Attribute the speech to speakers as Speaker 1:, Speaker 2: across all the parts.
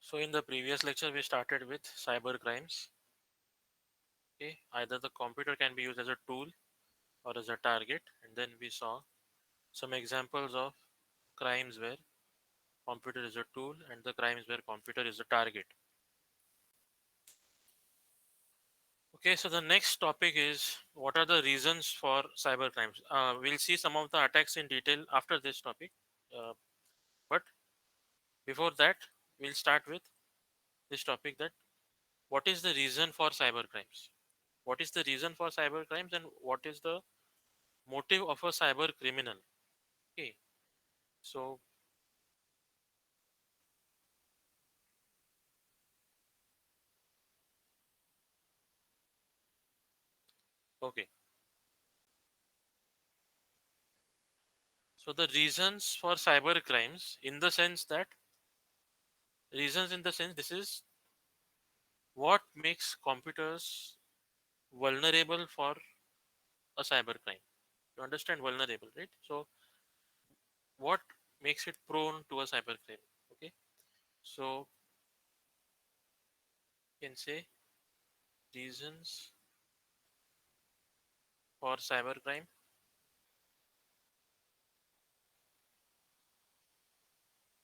Speaker 1: So in the previous lecture, we started with cyber crimes. Okay, either the computer can be used as a tool or as a target, and then we saw some examples of crimes where computer is a tool and the crimes where computer is a target. Okay, so the next topic is what are the reasons for cyber crimes. We'll see some of the attacks in detail after this topic, but before that, we'll start with this topic that what is the reason for cyber crimes? What is the reason for cyber crimes and what is the motive of a cyber criminal? Okay, so okay, so the reasons for cyber crimes in the sense that reasons in the sense this is what makes computers vulnerable for a cyber crime. You understand vulnerable, right? So what makes it prone to a cyber crime? Okay, so you can say reasons for cyber crime,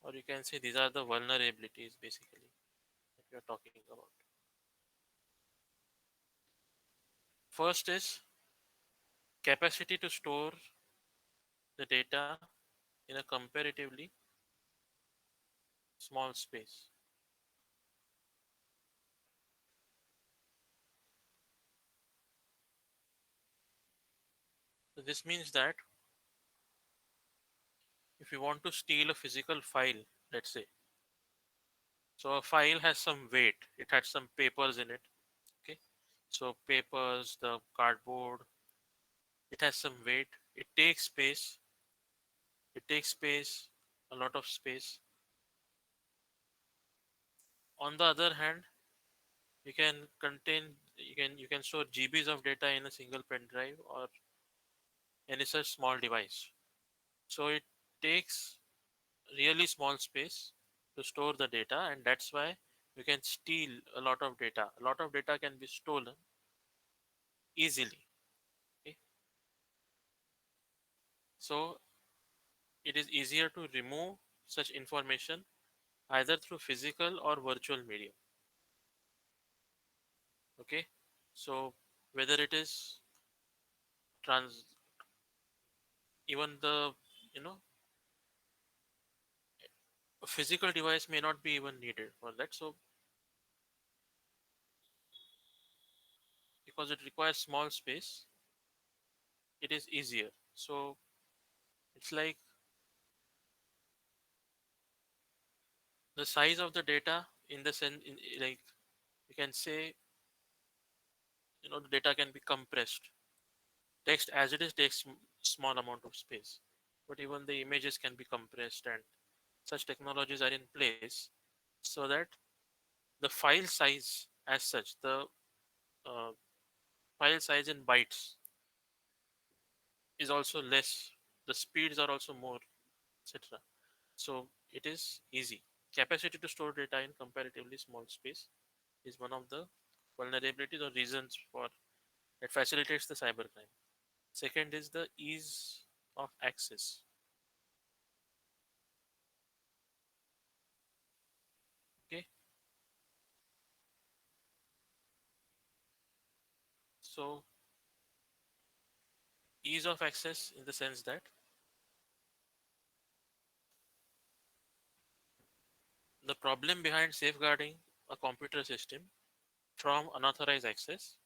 Speaker 1: or you can say these are the vulnerabilities basically that we are talking about. First is capacity to store the data in a comparatively small space. So this means that if you want to steal a physical file, let's say, so a file has some weight, it had some papers in it. Okay, so papers, the cardboard, it has some weight, it takes space, a lot of space. On the other hand, you can store GBs of data in a single pen drive or any such small device. So it takes really small space to store the data, and that's why you can steal a lot of data. A lot of data can be stolen easily. Okay? So it is easier to remove such information either through physical or virtual medium. Okay, so whether it is trans even the you know a physical device may not be even needed for that. So because it requires small space, it is easier. So it's like the size of the data in the sense like you can say the data can be compressed. Text as it is takes small amount of space, but even the images can be compressed, and such technologies are in place so that the file size as such, the uh, file size in bytes is also less, the speeds are also more, etc. So it is easy. Capacity to store data in comparatively small space is one of the vulnerabilities or reasons for that facilitates the cybercrime. Second is the ease of access. Okay, so ease of access in the sense that the problem behind safeguarding a computer system from unauthorized access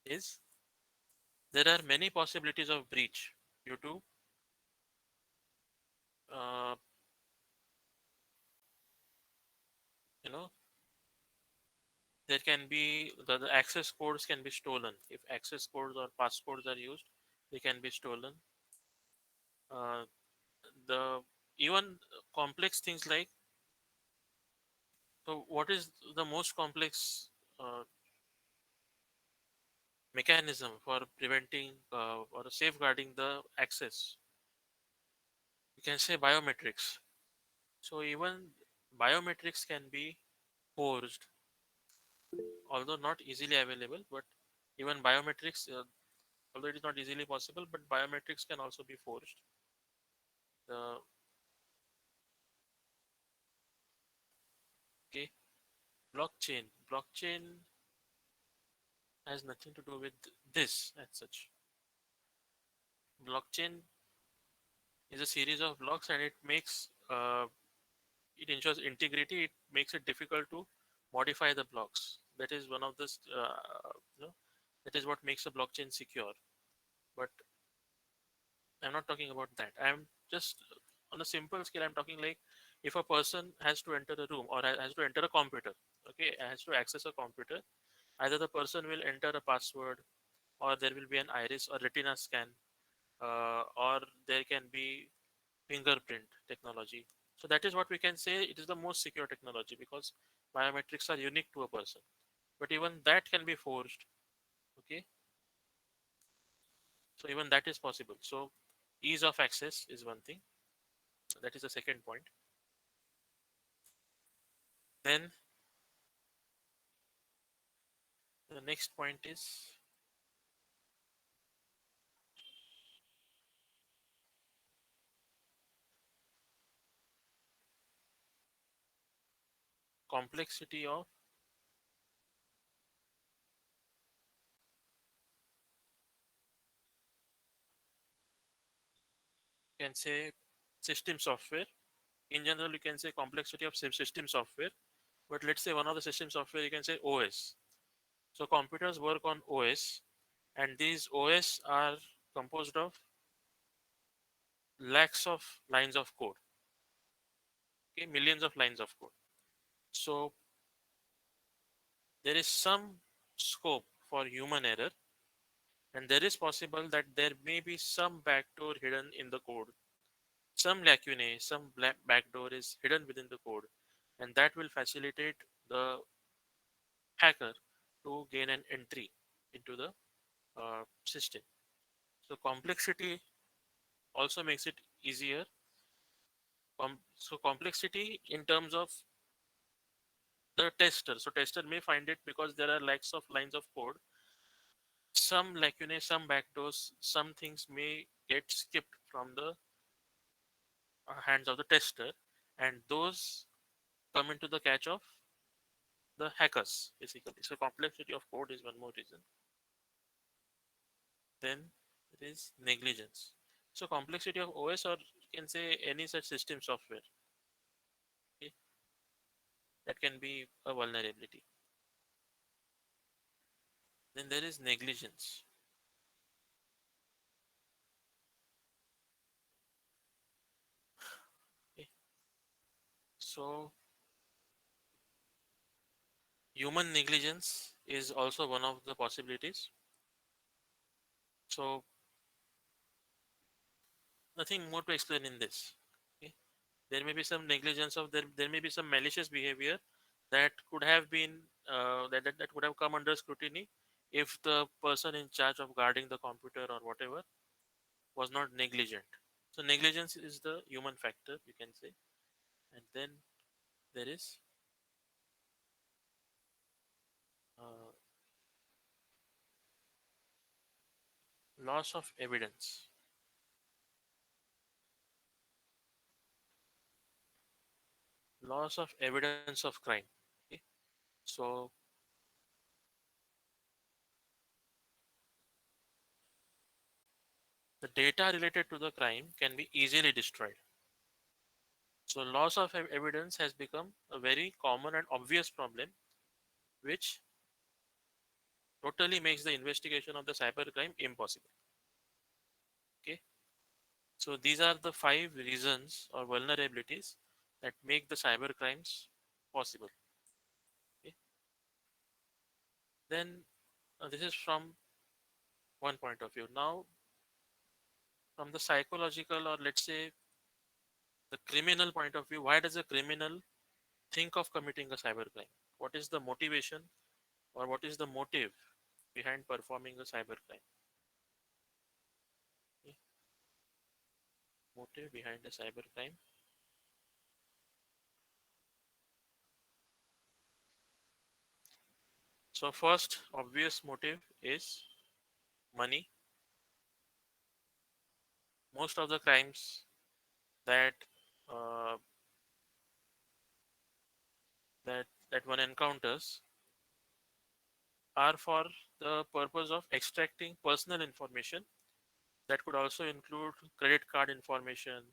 Speaker 1: is there are many possibilities of breach due to uh, you know there can be the access codes can be stolen. If access codes or passcodes are used, they can be stolen. The even complex things like, so what is the most complex uh, mechanism for preventing or safeguarding the access? You can say biometrics. So even biometrics can be forged, although not easily available. But even biometrics, although it is not easily possible, but biometrics can also be forged. The okay, blockchain has nothing to do with this as such. Blockchain is a series of blocks, and it ensures integrity. It makes it difficult to modify the blocks. That is one of the you know, that is what makes a blockchain secure. But I'm not talking about that. I'm just on a simple scale. I'm talking like if a person has to enter a room or has to enter a computer, okay, has to access a computer, either the person will enter a password, or there will be an iris or retina scan, or there can be fingerprint technology. So that is what we can say it is the most secure technology, because biometrics are unique to a person. But even that can be forged. Okay, so even that is possible. So ease of access is one thing. That is the second point. Then the next point is complexity of, you can say, system software. In general, you can say complexity of system software. But let's say one of the system software, you can say OS. So computers work on OS, and these OS are composed of lakhs of lines of code. Okay, millions of lines of code. So there is some scope for human error, and there is possible that there may be some backdoor hidden in the code. Some lacunae, some backdoor is hidden within the code, and that will facilitate the hacker to gain an entry into the system. So complexity also makes it easier. So complexity in terms of the tester. So tester may find it because there are lakhs of lines of code. Some lacunae, some backdoors, some things may get skipped from the hands of the tester, and those come into the catch of the hackers basically. So complexity of code is one more reason. Then there is negligence. So complexity of OS, or you can say any such system software, okay, that can be a vulnerability. Then there is negligence. Okay. So human negligence is also one of the possibilities. So nothing more to explain in this. Okay. There may be some negligence of there may be some malicious behavior that could have been that would have come under scrutiny if the person in charge of guarding the computer or whatever was not negligent. So negligence is the human factor, you can say. And then there is uh, loss of evidence. Loss of evidence of crime. Okay. So the data related to the crime can be easily destroyed. So loss of evidence has become a very common and obvious problem, which totally makes the investigation of the cybercrime impossible. Okay. So these are the five reasons or vulnerabilities that make the cybercrimes possible. Okay. Then this is from one point of view. Now, from the psychological, or let's say the criminal point of view, why does a criminal think of committing a cybercrime? What is the motivation, or what is the motive behind performing a cybercrime? Okay. Motive behind a cybercrime. So first obvious motive is money. Most of the crimes that uh, that one encounters are for the purpose of extracting personal information. That could also include credit card information,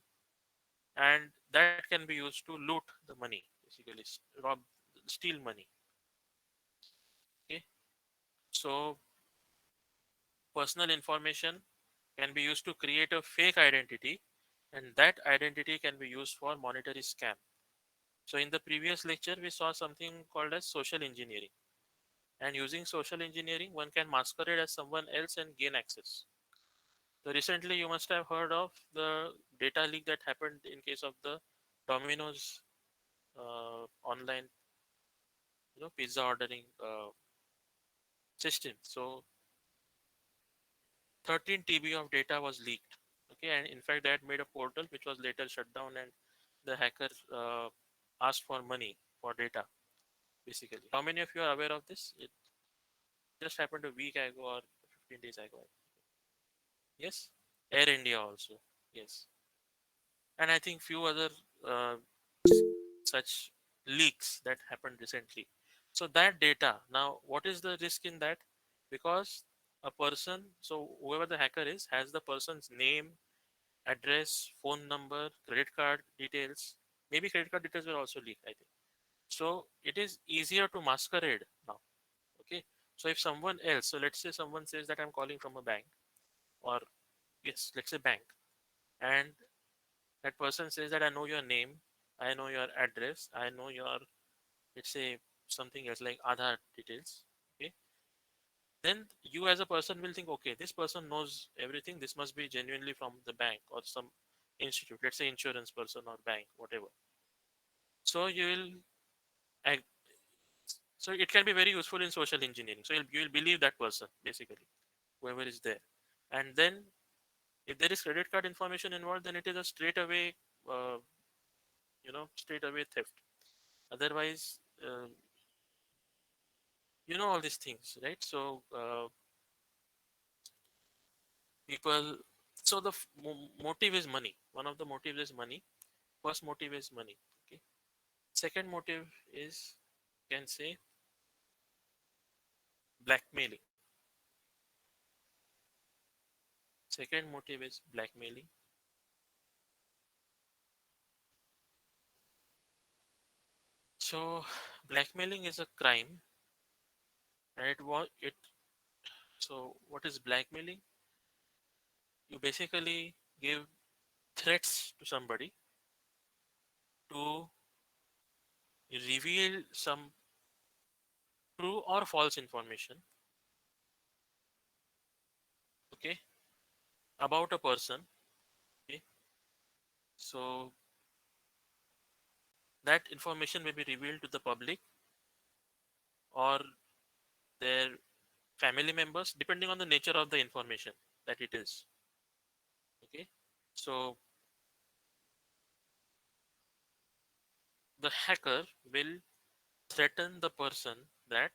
Speaker 1: and that can be used to loot the money, basically rob, steal money. Okay, so personal information can be used to create a fake identity, and that identity can be used for monetary scam. So in the previous lecture, we saw something called as social engineering. And using social engineering, one can masquerade as someone else and gain access. So recently, you must have heard of the data leak that happened in case of the Domino's online, pizza ordering system. So 13 TB of data was leaked. Okay, and in fact, that made a portal which was later shut down, and the hacker asked for money for data. Basically, how many of you are aware of this? It just happened a week ago or 15 days ago. Yes, Air India also. Yes, and I think few other uh, such leaks that happened recently. So that data, now what is the risk in that? Because a person, so whoever the hacker is, has the person's name, address, phone number, credit card details. Maybe credit card details were also leaked, I think. So it is easier to masquerade now. Okay. So if someone else, so let's say someone says that I'm calling from a bank, or yes, let's say bank, and that person says that I know your name, I know your address, I know your, let's say, something else like Aadhaar details. Okay, then you as a person will think, okay, this person knows everything. This must be genuinely from the bank or some institute. Let's say insurance person or bank, whatever. So you will, ag- so it can be very useful in social engineering. So you will believe that person basically, whoever is there, and then if there is credit card information involved, then it is a straight away, uh, straight away theft. Otherwise, all these things, right? So people, so the motive is money. One of the motives is money. First motive is money. Okay. Second motive is, you can say, blackmailing. Second motive is blackmailing. So blackmailing is a crime, and it was it. So what is blackmailing? You basically give threats to somebody to reveal some true or false information, okay, about a person. Okay, so that information may be revealed to the public or their family members, depending on the nature of the information that it is. Okay, so the hacker will threaten the person that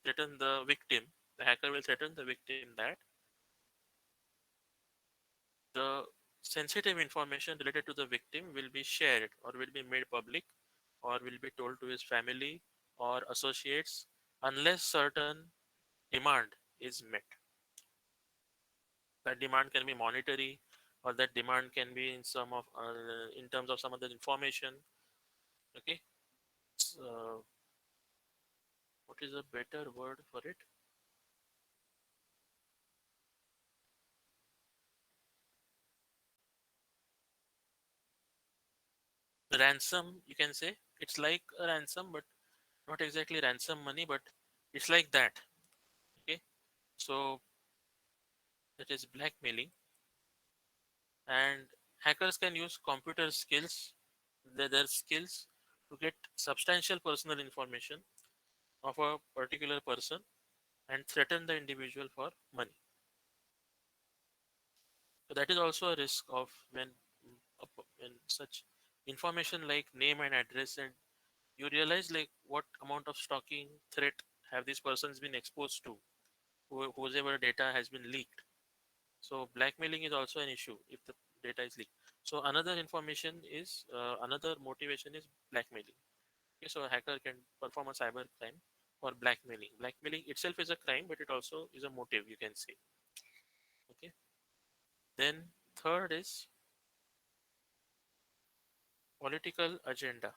Speaker 1: threaten the victim. The hacker will threaten the victim that the sensitive information related to the victim will be shared or will be made public or will be told to his family or associates unless certain demand is met. That demand can be monetary, or that demand can be in some of in terms of some other information. Okay, so, what is a better word for it? Ransom, you can say. It's like a ransom, but not exactly ransom money, but it's like that. Okay, so that is blackmailing, and hackers can use computer skills, their skills, to get substantial personal information of a particular person and threaten the individual for money. So that is also a risk of when such information like name and address, and you realize like what amount of stalking threat have these persons been exposed to, whoever data has been leaked. So blackmailing is also an issue if the data is leaked. So another information is another motivation is blackmailing. Okay, so a hacker can perform a cyber crime for blackmailing. Blackmailing itself is a crime, but it also is a motive, you can say. Okay. Then third is political agenda.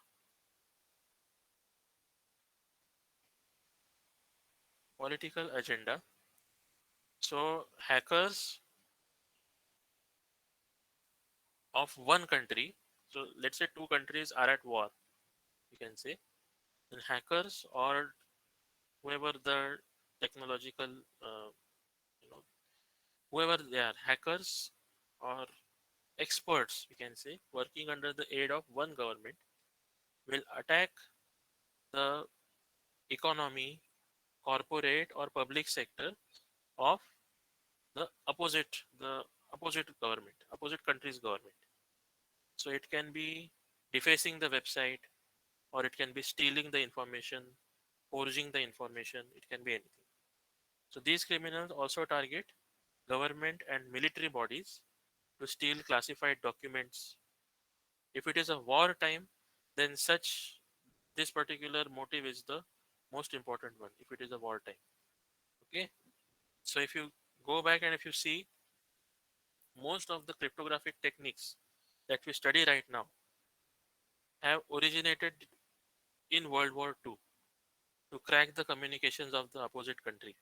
Speaker 1: Political agenda. So hackers of one country. So let's say two countries are at war. You can say, and hackers or whoever the technological, uh, you know, whoever they are, hackers or experts, we can say, working under the aid of one government, will attack the economy, corporate or public sector of the opposite government, opposite country's government. So it can be defacing the website, or it can be stealing the information, forging the information. It can be anything. So these criminals also target government and military bodies to steal classified documents. If it is a war time, then such this particular motive is the most important one. If it is a war time, okay. So if you go back and if you see, most of the cryptographic techniques that we study right now have originated in World War II to crack the communications of the opposite country.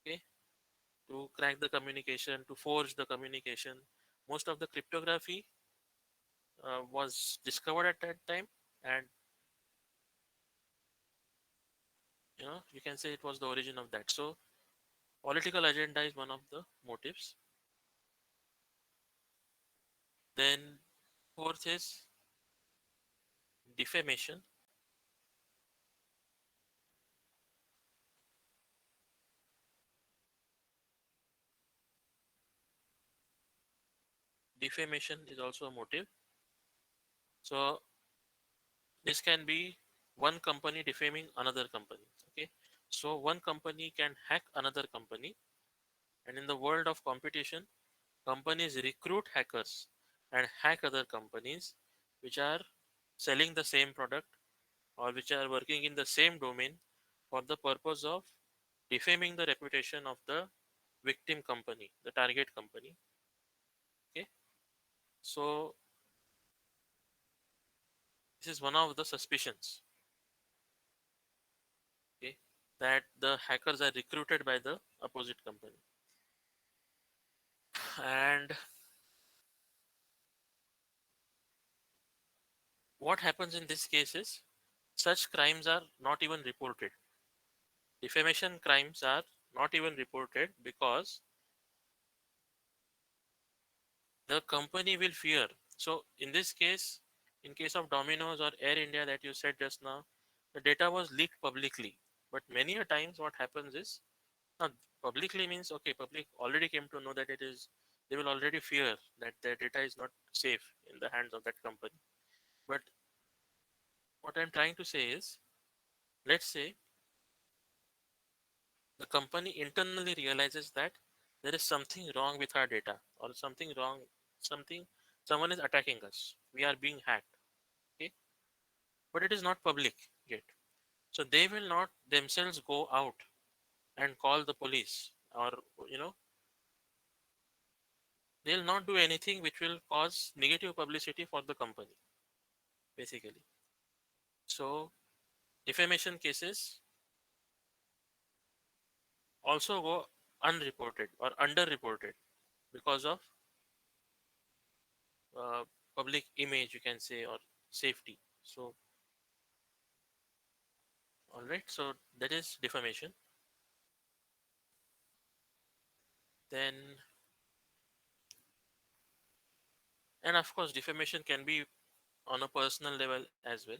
Speaker 1: Okay, to crack the communication, to forge the communication. Most of the cryptography was discovered at that time, and you can say it was the origin of that. So political agenda is one of the motives. Then fourth is defamation. Defamation is also a motive. So this can be one company defaming another company. Okay, so one company can hack another company, and in the world of competition, companies recruit hackers and hack other companies which are selling the same product or which are working in the same domain for the purpose of defaming the reputation of the victim company, the target company. Okay, so this is one of the suspicions. Okay, that the hackers are recruited by the opposite company. And what happens in this case is such crimes are not even reported. Defamation crimes are not even reported because the company will fear. So in this case, in case of Domino's or Air India that you said just now, the data was leaked publicly. But many a times what happens is, now publicly means, okay, public already came to know that it is, they will already fear that their data is not safe in the hands of that company. But what I'm trying to say is, let's say the company internally realizes that there is something wrong with our data, or something wrong, something, someone is attacking us, we are being hacked. Okay, but it is not public yet, so they will not themselves go out and call the police, or you know they'll not do anything which will cause negative publicity for the company, basically. So defamation cases also go unreported or underreported because of uh, public image, you can say, or safety. So all right, so that is defamation. Then, and of course, defamation can be on a personal level as well,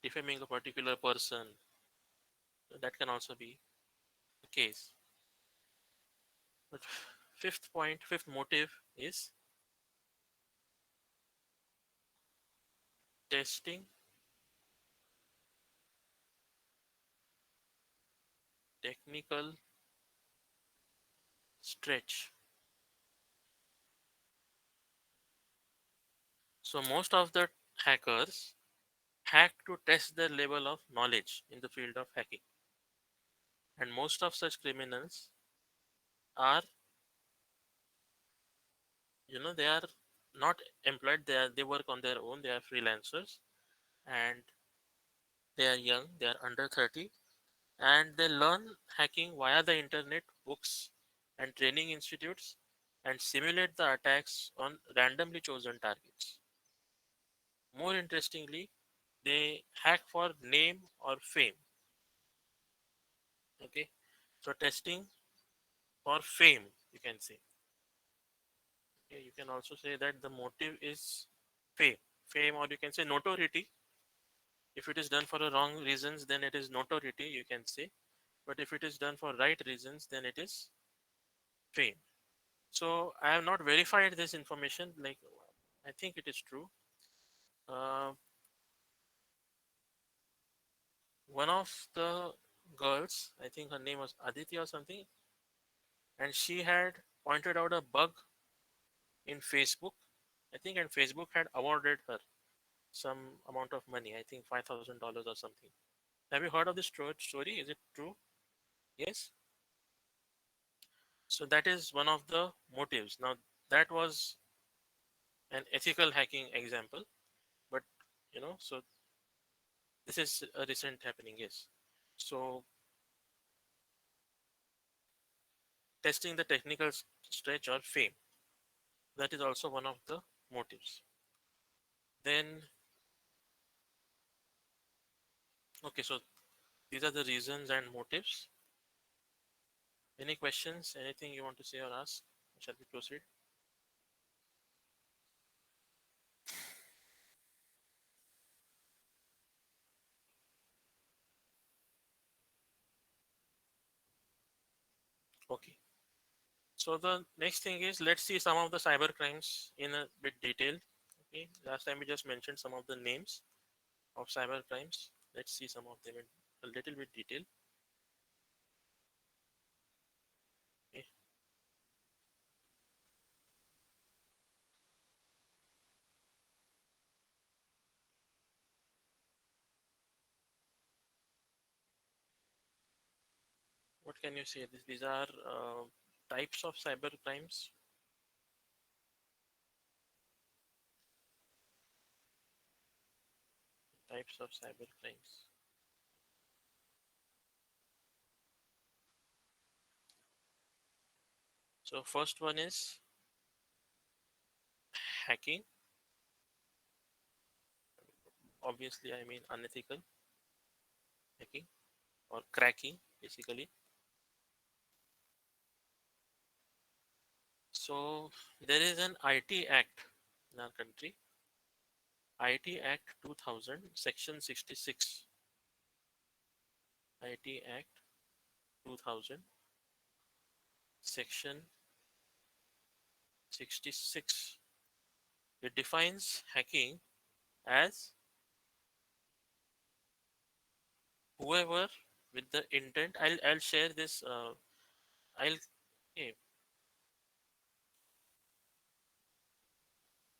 Speaker 1: defaming a particular person. That can also be the case. But fifth point, fifth motive is testing technical stretch. So most of the hackers hack to test their level of knowledge in the field of hacking, and most of such criminals are, they are not employed. They work on their own. They are freelancers, and they are young. They are under 30, and they learn hacking via the internet, books, and training institutes, and simulate the attacks on randomly chosen targets. More interestingly, they hack for name or fame. Okay, so testing for fame, you can say. Okay, you can also say that the motive is fame, or you can say notoriety. If it is done for the wrong reasons, then it is notoriety, you can say. But if it is done for right reasons, then it is fame. So I have not verified this information. Like, I think it is true. Uh, One of the girls, I think her name was Aditi or something, and she had pointed out a bug in Facebook. I think, and Facebook had awarded her some amount of money. I think $5,000 or something. Have you heard of this story? Is it true? Yes. So that is one of the motives. Now that was an ethical hacking example, but so this is a recent happening. Yes. So testing the technical stretch or fame, that is also one of the motives. Then, okay, so these are the reasons and motives. Any questions? Anything you want to say or ask? Shall we proceed? Okay. So the next thing is, let's see some of the cyber crimes in a bit detail. Okay. Last time we just mentioned some of the names of cyber crimes. Let's see some of them in a little bit detail. Okay. What can you say? These are types of cyber crimes. Types of cyber crimes. So first one is hacking. Obviously, I mean unethical hacking or cracking, basically. So there is an IT Act in our country, IT Act 2000, Section 66. IT Act 2000, Section 66. It defines hacking as whoever with the intent. I'll share this. I'll Okay,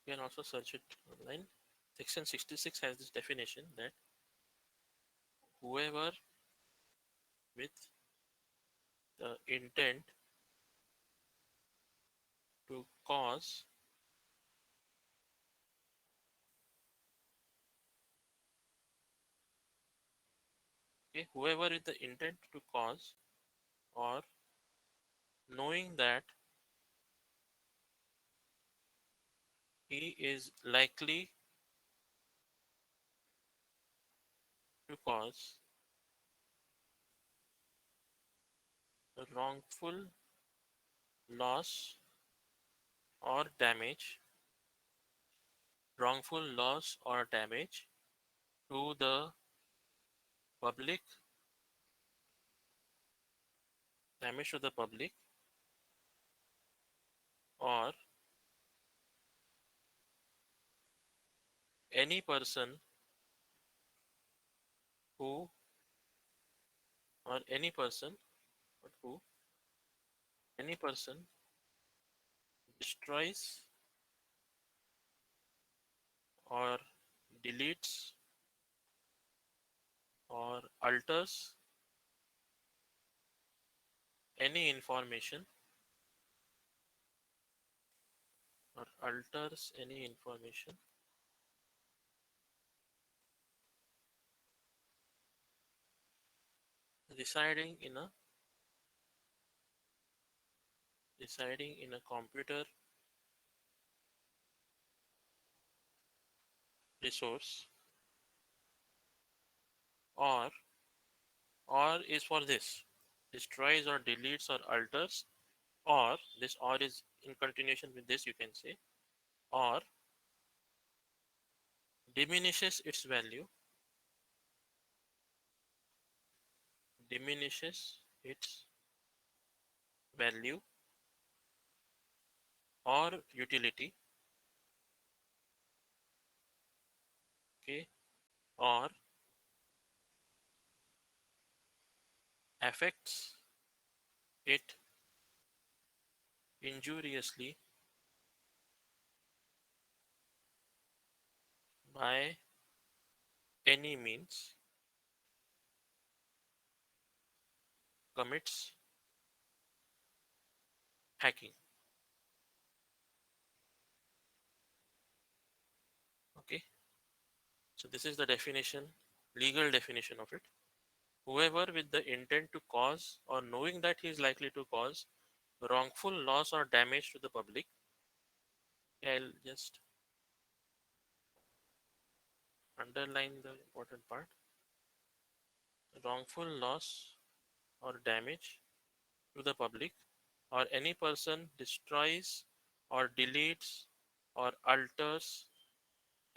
Speaker 1: you can also search it online. Section 66 has this definition that whoever with the intent to cause, okay, whoever with the intent to cause, or knowing that he is likely to cause a loss or damage, wrongful loss or to the public, damage to the public, or any person who, or any person but who? Any person destroys or deletes or alters any information or alters any information residing in a residing in a computer resource, or is for this, destroys or deletes or alters, or this or is in continuation with this, you can say, or diminishes its value, diminishes its value or utility, okay, or affects it injuriously by any means, commits hacking. Okay, so this is the definition, legal definition of it. Whoever with the intent to cause or knowing that he is likely to cause wrongful loss or damage to the public. I'll just underline the important part. Wrongful loss or damage to the public, or any person destroys or deletes or alters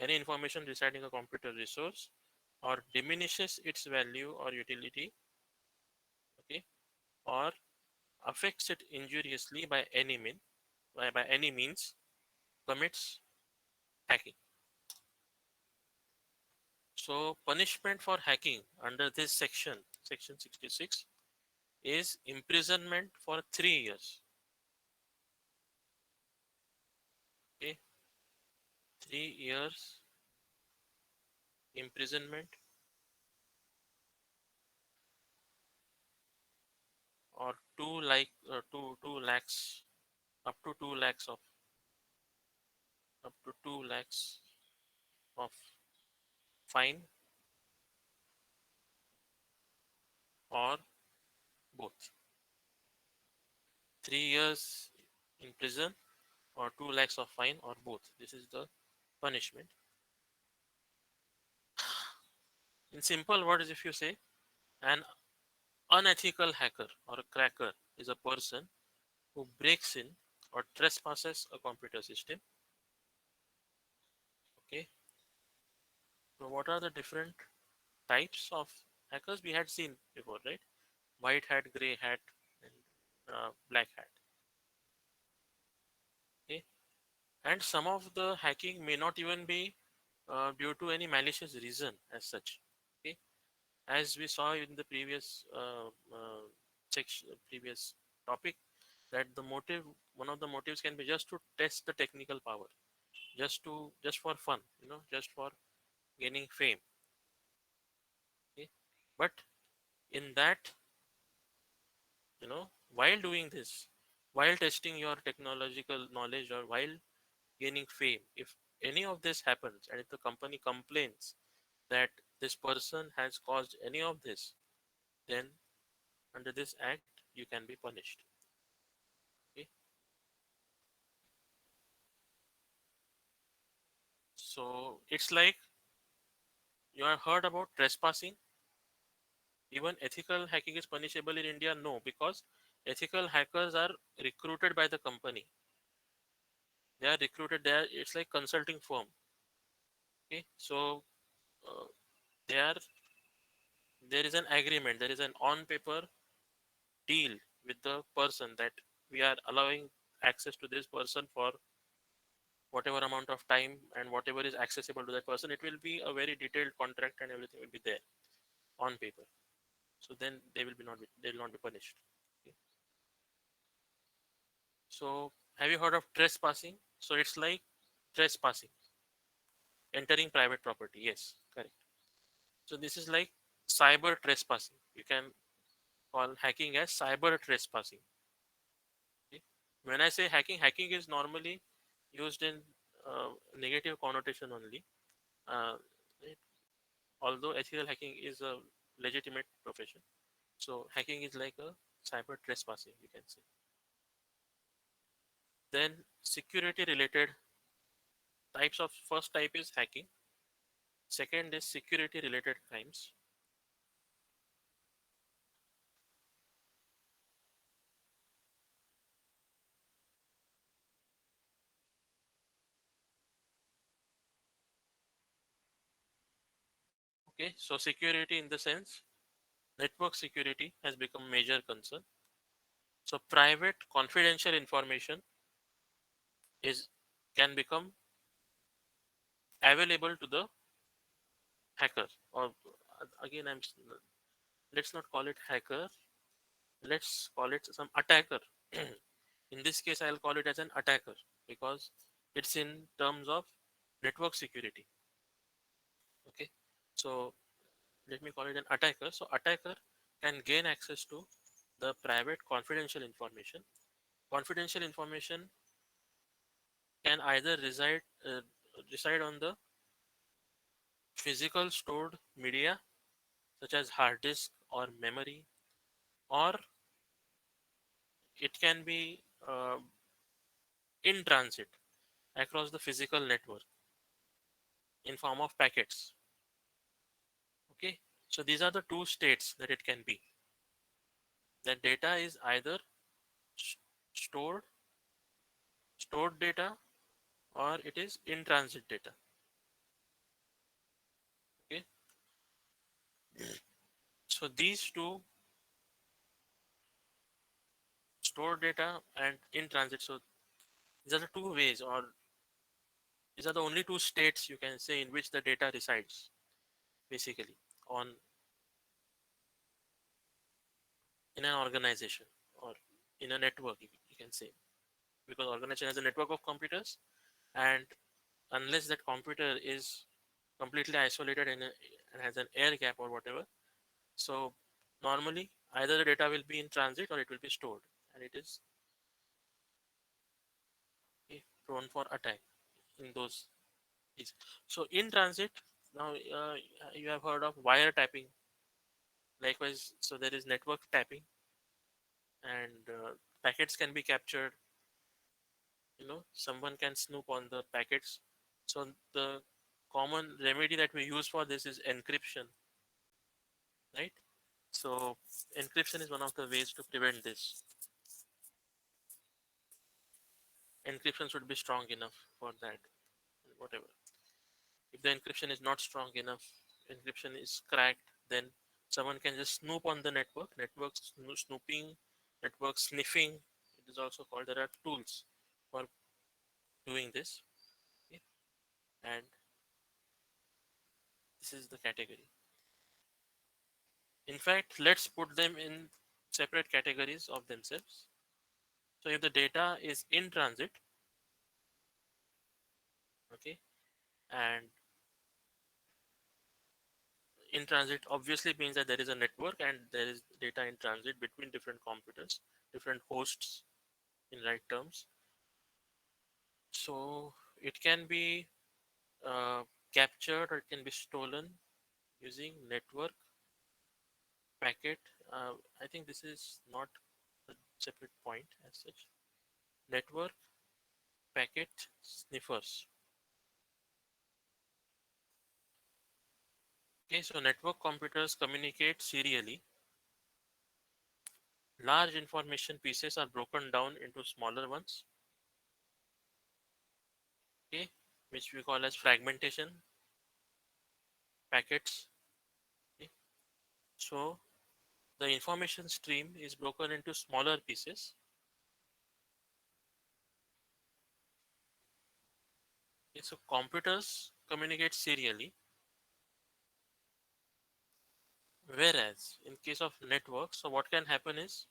Speaker 1: any information residing a computer resource, or diminishes its value or utility, okay, or affects it injuriously by any mean, by any means, commits hacking. So punishment for hacking under this section, section 66, is imprisonment for 3 years. Okay, 3 years imprisonment, or 2 lakhs, up to 2 lakhs of, up to 2 lakhs of fine, or both. 3 years in prison, or 2 lakhs of fine, or both. This is the punishment. In simple words, if you say, an unethical hacker or a cracker is a person who breaks in or trespasses a computer system. Okay, so what are the different types of hackers we had seen before, right? White hat, gray hat, and black hat. Okay, and some of the hacking may not even be due to any malicious reason as such. Okay, as we saw in the previous section, previous topic, that the motive, one of the motives can be just to test the technical power, just for fun, just for gaining fame. Okay, but in that, while doing this, while testing your technological knowledge, or while gaining fame, if any of this happens and if the company complains that this person has caused any of this, then under this act you can be punished. Okay, so it's like, you have heard about trespassing. Even ethical hacking is punishable in India? No, because ethical hackers are recruited by the company. They are recruited there. It's like consulting firm. Okay, so uh, they are there is an agreement. There is an on paper deal with the person that we are allowing access to this person for whatever amount of time, and whatever is accessible to that person. It will be a very detailed contract, and everything will be there on paper. So then they will not be punished. So have you heard of trespassing? So it's like trespassing, entering private property. Yes, correct. So this is like cyber trespassing. You can call hacking as cyber trespassing. Okay? When I say hacking, hacking is normally used in negative connotation only. Uh, it- Although ethical hacking is a legitimate profession, so hacking is like a cyber trespassing, you can say. Then security related types of first type is hacking. Second is security related crimes. Okay, so security in the sense network security has become major concern. So private confidential information is can become available to the hacker, or again let's not call it hacker, let's call it some attacker. In this case I'll call it as an attacker because it's in terms of network security. Okay, so let me call it an attacker. So attacker can gain access to the private confidential information. Confidential information can either reside on the physical stored media such as hard disk or memory, or it can be in transit across the physical network in form of packets. Okay, so these are the two states that it can be. That data is either s- stored stored data, or it is in transit data. Okay, so these two, stored data and in transit, so these are the two ways, or these are the only two states you can say in which the data resides basically on in an organization or in a network, you can say, because organization has a network of computers, and unless that computer is completely isolated and has an air gap or whatever, so normally either the data will be in transit or it will be stored, and it is prone for attack in those cases. So in transit, now you have heard of wiretapping. Likewise, so there is network tapping, and packets can be captured. Someone can snoop on the packets. So the common remedy that we use for this is encryption, right? So encryption is one of the ways to prevent this. Encryption should be strong enough for that, whatever. If the encryption is not strong enough, encryption is cracked, then someone can just snoop on the network snooping, network sniffing. It is also called. There are tools for doing this, okay? And this is the category. In fact, let's put them in separate categories of themselves. So if the data is in transit, okay, and in transit obviously means that there is a network and there is data in transit between different computers, different hosts in right terms. So it can be captured or it can be stolen using network packet. I think this is not a separate point as such. Network packet sniffers. Okay, so network computers communicate serially. Large information pieces are broken down into smaller ones, okay, which we call as fragmentation packets. Okay. So the information stream is broken into smaller pieces. Okay, so computers communicate serially, whereas in case of networks, so what can happen is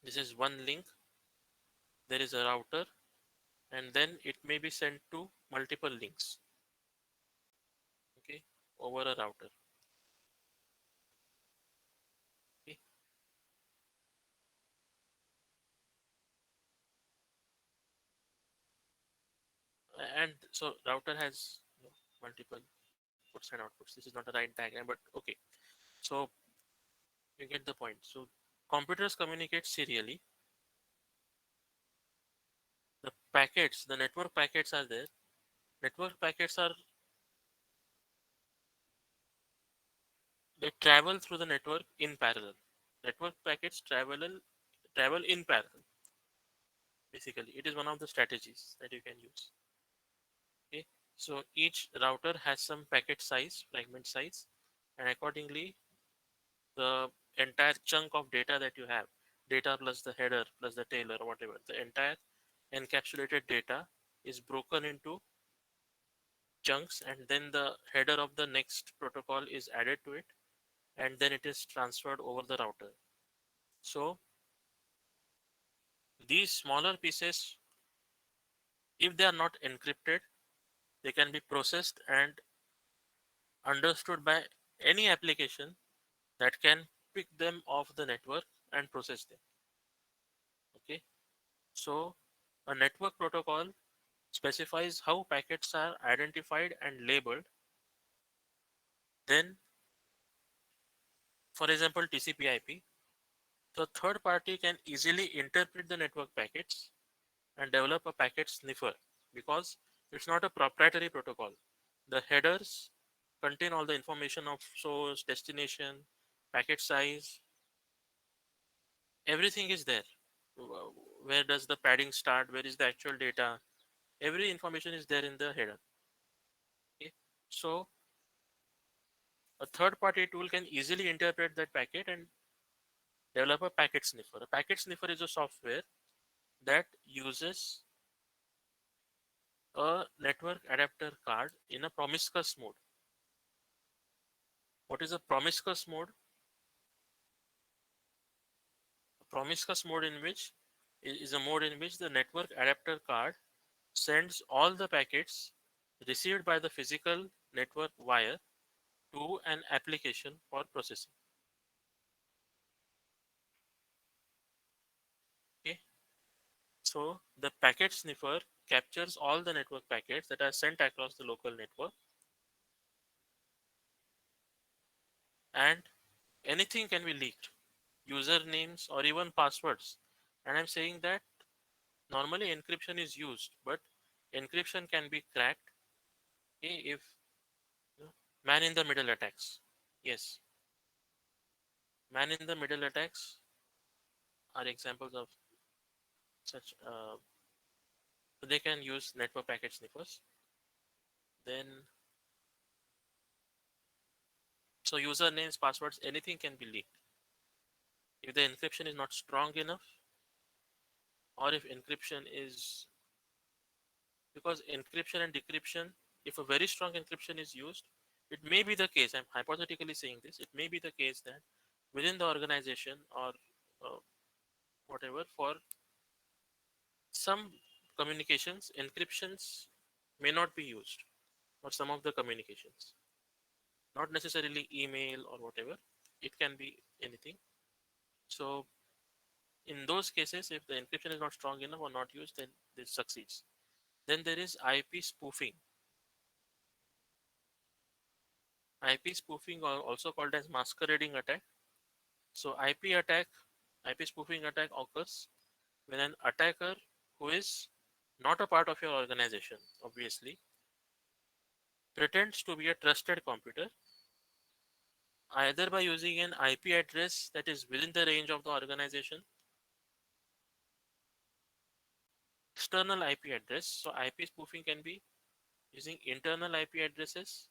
Speaker 1: This is one link. There is a router, and then it may be sent to multiple links. Okay, over a router. Okay, and so router has multiple inputs and outputs. This is not a right diagram, but okay. So you get the point. So computers communicate serially. The packets, the network packets are there. Network packets are, they travel through the network in parallel. Network packets travel in parallel. Basically, it is one of the strategies that you can use. Okay, so each router has some packet size, fragment size, and accordingly, the entire chunk of data that you have, data plus the header plus the tail or whatever, the entire encapsulated data is broken into chunks, and then the header of the next protocol is added to it, and then it is transferred over the router. So these smaller pieces, if they are not encrypted, they can be processed and understood by any application that can pick them off the network and process them. Okay, so a network protocol specifies how packets are identified and labeled. Then, for example, TCP/IP, the third party can easily interpret the network packets and develop a packet sniffer because it's not a proprietary protocol. The headers contain all the information of source, destination, packet size, everything is there. Where does the padding start? Where is the actual data? Every information is there in the header. Okay? So a third party tool can easily interpret that packet and develop a packet sniffer. A packet sniffer is a software that uses a network adapter card in a promiscuous mode. What is a promiscuous mode? A promiscuous mode in which is a mode in which the network adapter card sends all the packets received by the physical network wire to an application for processing. Okay, so the packet sniffer captures all the network packets that are sent across the local network, and anything can be leaked, usernames or even passwords. And I'm saying that normally encryption is used, but encryption can be cracked, okay, if you know, man in the middle attacks. Yes, man in the middle attacks are examples of such. So they can use network packet sniffers. Then, so usernames, passwords, anything can be leaked if the encryption is not strong enough, or if encryption is, because encryption and decryption, if a very strong encryption is used, it may be the case. I'm hypothetically saying this. It may be the case that within the organization or uh, whatever, for some communications, encryptions may not be used for some of the communications, not necessarily email or whatever. It can be anything. So in those cases, if the encryption is not strong enough or not used, then this succeeds. Then there is IP spoofing. IP spoofing, or also called as masquerading attack. So IP spoofing attack occurs when an attacker who is not a part of your organization, obviously, pretends to be a trusted computer, either by using an IP address that is within the range of the organization, external IP address. So IP spoofing can be using internal IP addresses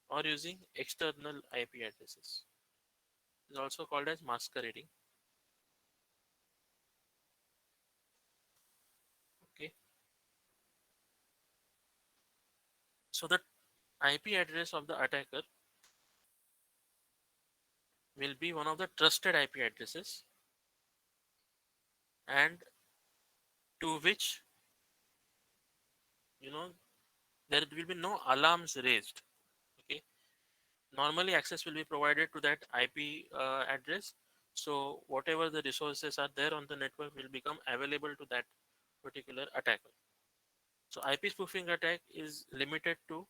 Speaker 1: or using external IP addresses. It's also called as masquerading. Okay. So the IP address of the attacker will be one of the trusted IP addresses and to which, you know, there will be no alarms raised. Okay, normally access will be provided to that IP address. So whatever the resources are there on the network will become available to that particular attacker. So IP spoofing attack is limited to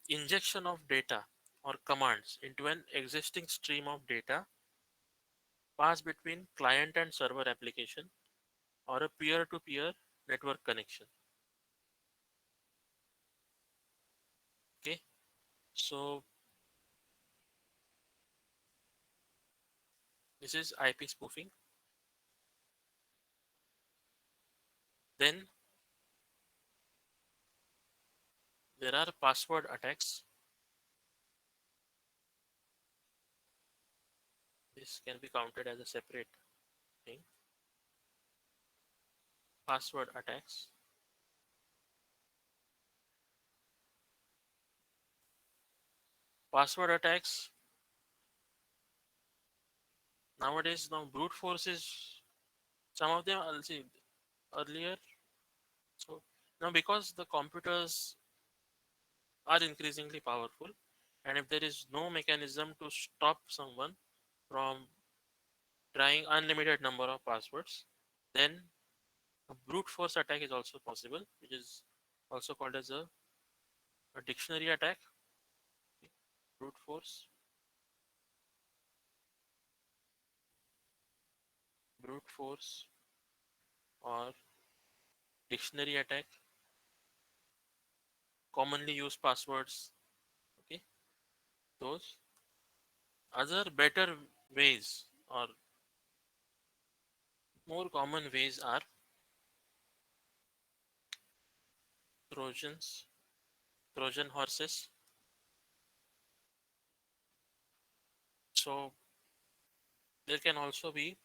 Speaker 1: injection of data or commands into an existing stream of data passed between client and server application or a peer-to-peer network connection. Okay, so this is IP spoofing. Then there are password attacks. This can be counted as a separate thing. Password attacks. Password attacks nowadays, now brute force is some of them. I'll see earlier. So now because the computers are increasingly powerful, and if there is no mechanism to stop someone from trying unlimited number of passwords, then a brute force attack is also possible, which is also called as a dictionary attack. Brute force, brute force, or dictionary attack. Commonly used passwords. Okay, those other better ways or more common ways are Trojans, Trojan horses. So there can also be,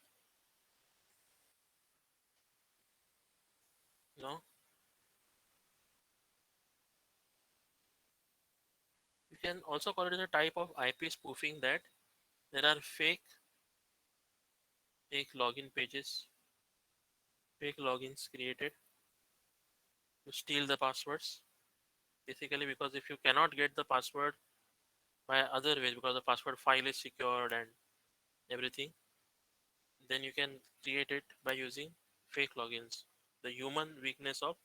Speaker 1: you know, you can also call it as a type of IP spoofing that there are fake login pages, fake logins created to steal the passwords. Basically, because if you cannot get the password by other ways, because the password file is secured and everything, then you can create it by using fake logins. The human weakness of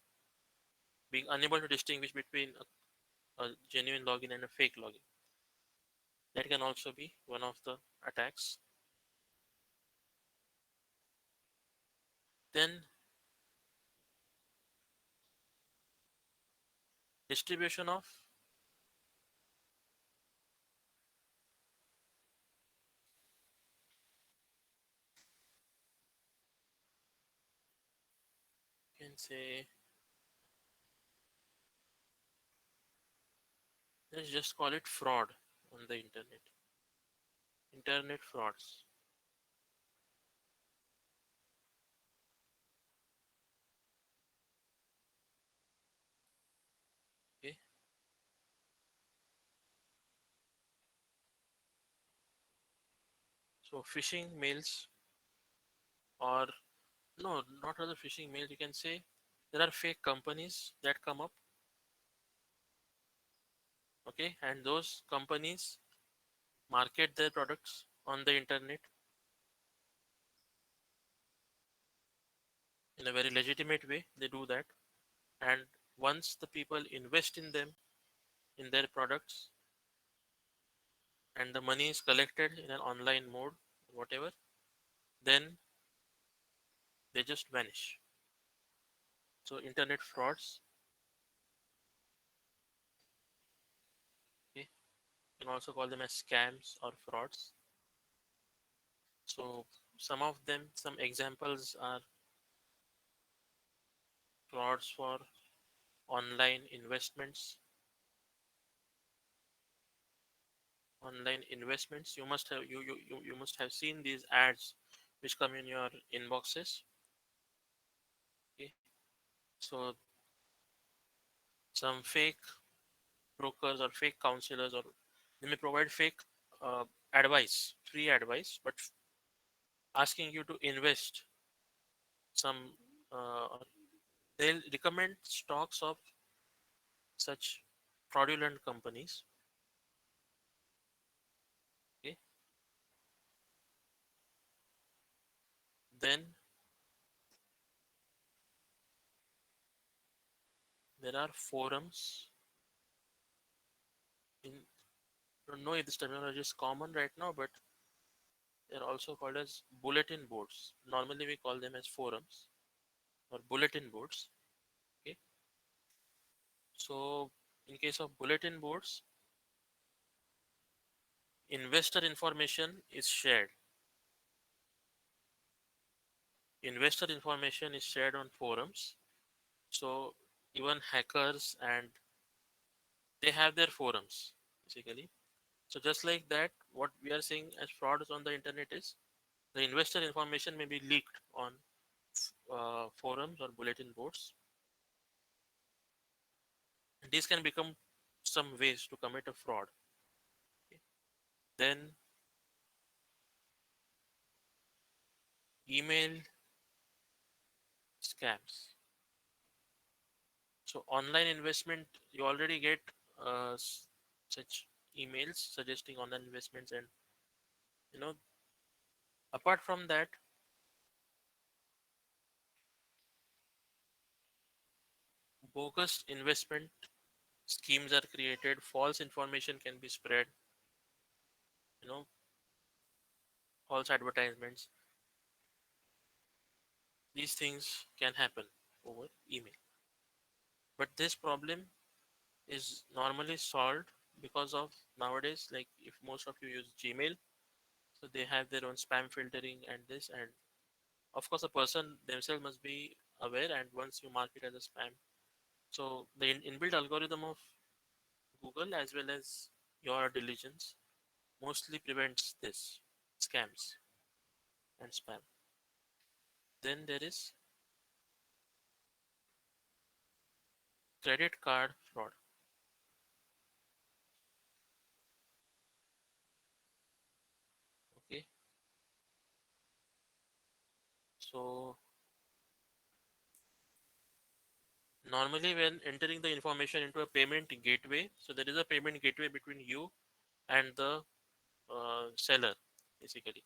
Speaker 1: being unable to distinguish between a genuine login and a fake login. That can also be one of the attacks. Then distribution of, you can say, let's just call it fraud on the internet. Internet frauds. Okay. So phishing mails, or no, not other phishing mails. You can say there are fake companies that come up. Okay, and those companies market their products on the internet in a very legitimate way. They do that, and once the people invest in them, in their products, and the money is collected in an online mode, whatever, then they just vanish. So internet frauds, okay, you can also call them as scams or frauds. So some of them, some examples are frauds for online investments. Online investments. You must have you must have seen these ads which come in your inboxes. Okay. So some fake brokers or fake counselors, or they may provide fake uh, advice, free advice, but asking you to invest some, or they'll recommend stocks of such fraudulent companies. Okay, then there are forums in, I don't know if this terminology is common right now, but they're also called as bulletin boards. Normally we call them as forums or bulletin boards. Okay, so in case of bulletin boards, investor information is shared. Investor information is shared on forums. So even hackers and they have their forums basically. So just like that, what we are seeing as frauds on the internet is the investor information may be leaked on forums or bulletin boards. And these can become some ways to commit a fraud. Okay. Then email scams. So online investment, you already get such emails suggesting online investments, and you know, apart from that, bogus investment schemes are created, false information can be spread, you know, false advertisements. These things can happen over email. But this problem is normally solved because of nowadays, like if most of you use Gmail, so they have their own spam filtering and this, and of course, a person themselves must be aware. And once you mark it as a spam, so the inbuilt algorithm of Google as well as your diligence mostly prevents this scams and spam. Then there is credit card fraud. Okay, so normally when entering the information into a payment gateway, so there is a payment gateway between you and the seller basically.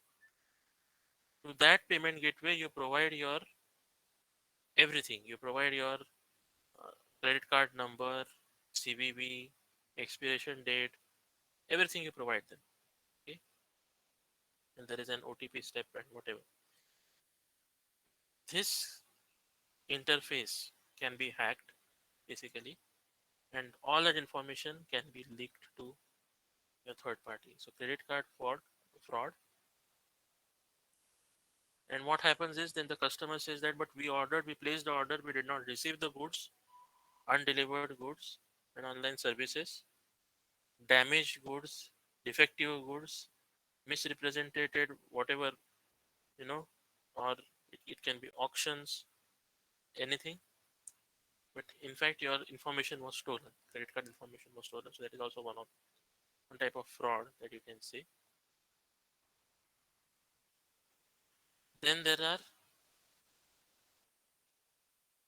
Speaker 1: To that payment gateway, you provide your everything. You provide your credit card number, CVV, expiration date, everything you provide them. Okay, and there is an OTP step and whatever. This interface can be hacked basically, and all that information can be leaked to your third party. So credit card fraud. And what happens is then the customer says that, but we placed the order, we did not receive the goods, undelivered goods, and online services, damaged goods, defective goods, misrepresented, whatever, you know, or it can be auctions, anything. But in fact, your information was stolen. Credit card information was stolen. So that is also one type of fraud that you can see. Then there are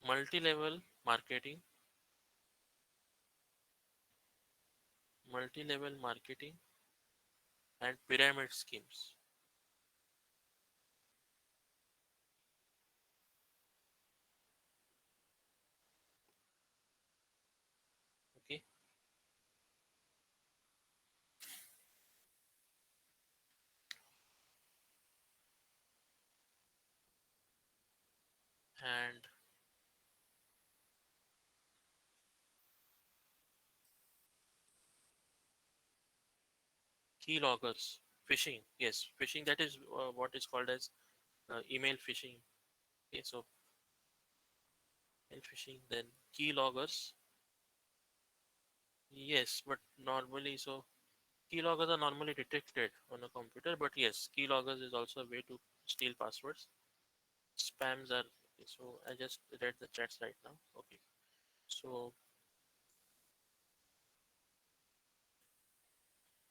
Speaker 1: multi-level marketing, multi-level marketing, and pyramid schemes. Okay, and keyloggers, phishing. Yes, phishing. That is what is called as email phishing. Okay, so email phishing. Then keyloggers. Yes, but normally so keyloggers are normally detected on a computer, but yes, keyloggers is also a way to steal passwords. Spams are okay, so I just read the chats right now. Okay, so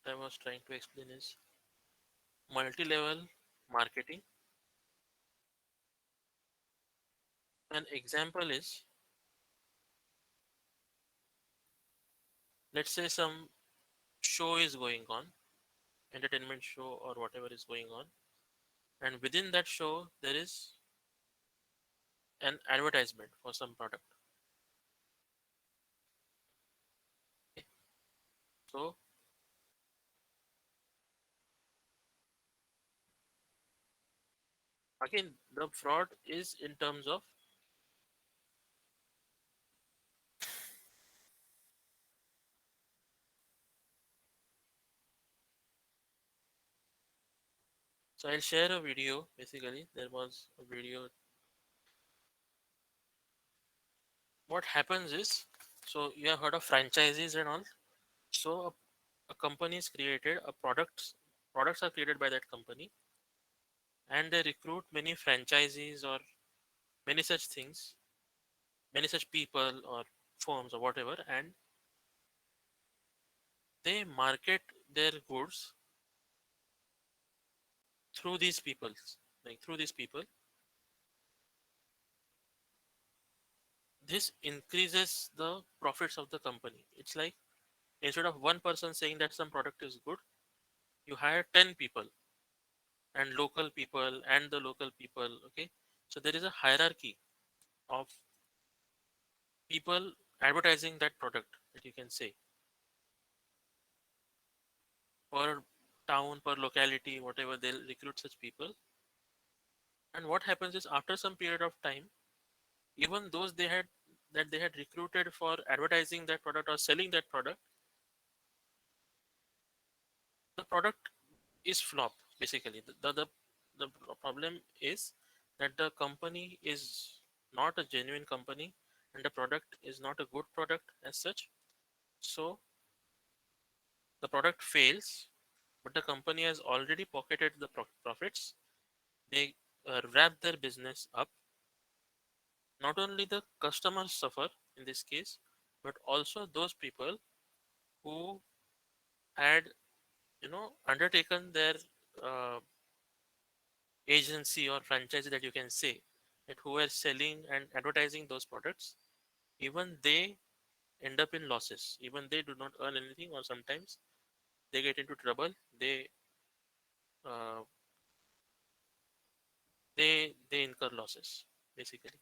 Speaker 1: what I was trying to explain is multi-level marketing. An example is, let's say some show is going on, entertainment show or whatever is going on, and within that show there is an advertisement for some product. Okay. So again, the fraud is in terms of, so I'll share a video. Basically, there was a video. What happens is, so you have heard of franchises and all. So a company is created, a products are created by that company, and they recruit many franchisees or many such things, many such people or firms or whatever, and they market their goods through these people, like through these people. This increases the profits of the company. It's like, instead of one person saying that some product is good, you hire 10 people, and local people and the local people. Okay, so there is a hierarchy of people advertising that product, that you can say, per town, per locality, whatever, they'll recruit such people. And what happens is, after some period of time, even those they had recruited for advertising that product or selling that product, the product is flop. Basically, the problem is that the company is not a genuine company, and the product is not a good product as such. So the product fails, but the company has already pocketed the profits. They wrap their business up. Not only the customers suffer in this case, but also those people who had, undertaken their uh, agency or franchise, that you can say, that who were selling and advertising those products, even they end up in losses. Even they do not earn anything, or sometimes they get into trouble. Uh, they incur losses, basically.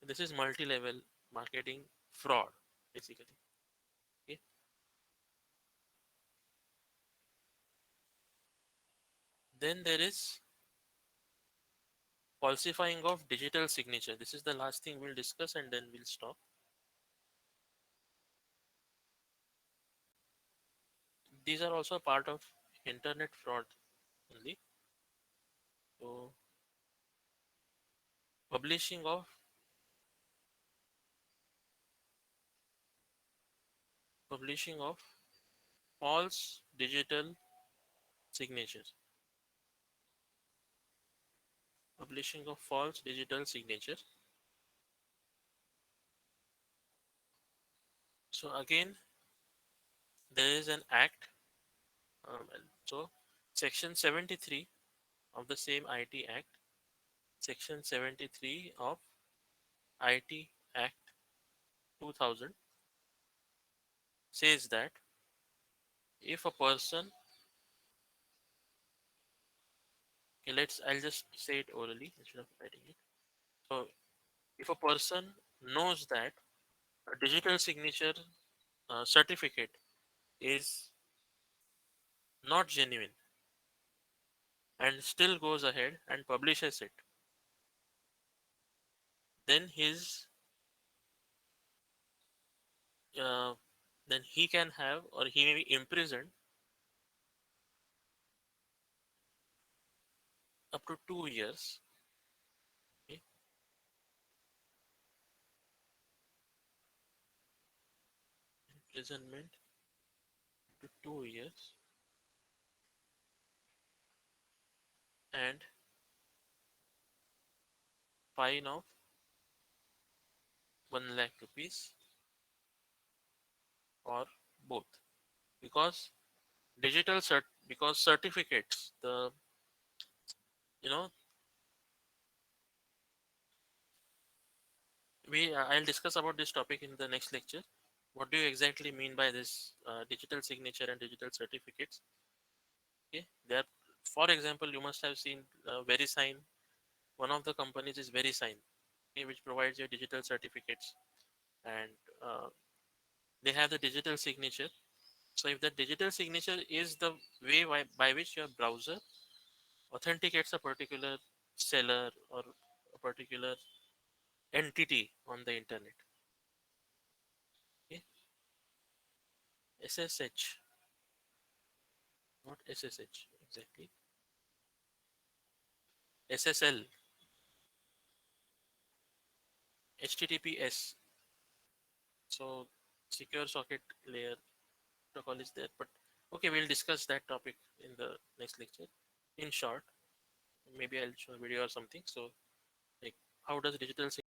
Speaker 1: This is multi-level marketing fraud, basically. Okay. Then there is falsifying of digital signature. This is the last thing we'll discuss, and then we'll stop. These are also part of internet fraud only. So publishing of publishing of false digital signature. Publishing of false digital signature. So again, there is an act. So section 73 of the same IT Act, section 73 of IT Act 2000, says that if a person, okay, I'll just say it orally instead of writing it. So if a person knows that a digital signature certificate is not genuine, and still goes ahead and publishes it, then his uh, then he can have, or he may be imprisoned up to 2 years. Okay? Imprisonment to 2 years, and fine of 1 lakh rupees, or both. Because because certificates, you know I'll discuss about this topic in the next lecture. What do you exactly mean by this digital signature and digital certificates? Okay, there. For example, you must have seen VeriSign. One of the companies is VeriSign, okay, which provides you digital certificates, and uh, they have the digital signature. So if the digital signature is the way by which your browser authenticates a particular seller or a particular entity on the internet. Okay? SSH, not SSH exactly. SSL, HTTPS. So secure socket layer protocol is there, but okay, we'll discuss that topic in the next lecture. In short, maybe I'll show a video or something. So like, how does digital